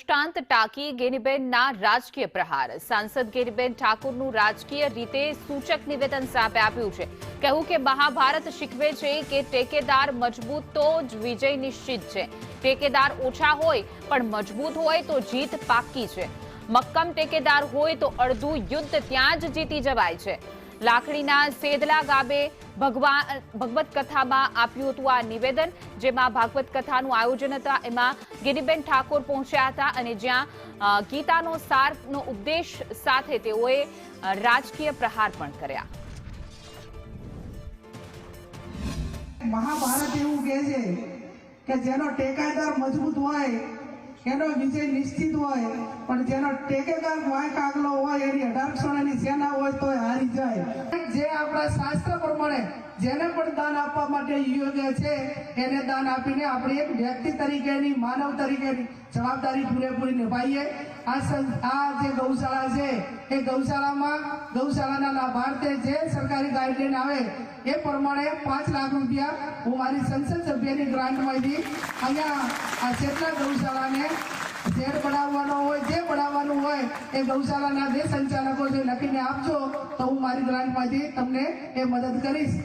દૃષ્ટાંત ટાંકી ગેનીબેનના રાજકીય પ્રહાર. સાંસદ ગેનીબેન ઠાકોરનું રાજકીય રીતે સૂચક નિવેદન સામે આવ્યું છે. કહ્યું કે મહાભારત શીખવે છે કે ટેકેદાર મજબૂત તો જ વિજય નિશ્ચિત છે. ટેકેદાર ઓછા હોય પણ મજબૂત હોય તો જીત પાક્કી છે. મક્કમ ટેકેદાર હોય તો અડધું યુદ્ધ ત્યાં જ જીતી જવાય છે. લાખણીના સેદલા ગામે ભગવત કથામાં આપ્યું હતું આ નિવેદન, જેમાં ભાગવત કથાનું આયોજન હતા. એમાં ગેનીબેન ઠાકોર પહોંચ્યા હતા અને જ્યાં ગીતાનો સારનો ઉપદેશ સાથે તેઓએ રાજકીય પ્રહાર પણ કર્યા. મહાભારત એવું કહે છે કે જેનો ટેકેદાર મજબૂત હોય એનો વિજય નિશ્ચિત હોય, પણ જેનો ટેકેદાર વાંક આગલો હોય એની 18 સોનાની સેના હોય તો હારી જાય. જે આપણા શાસ્ત્ર પ્રમાણે જેને પણ દાન આપવા માટે યોગ્ય છે એને દાન આપીને આપણે એક વ્યક્તિ તરીકેની, માનવ તરીકેની જવાબદારી પૂરેપૂરી નિભાઈએ. આ જે ગૌશાળા છે એ ગૌશાળામાં ગૌશાળાના લાભાર્થે જે સરકારી ગાઈડલાઈન આવે એ પ્રમાણે 5 લાખ રૂપિયા હું મારી સંસદ સભ્યની ગ્રાન્ટમાંથી અહીંયા આ જેટલા ગૌશાળાને શેડ બનાવવાનો હોય, જે બનાવવાનું હોય એ ગૌશાળાના જે સંચાલકો છે લખીને આપજો તો હું મારી ગ્રાન્ટમાંથી તમને એ મદદ કરીશ.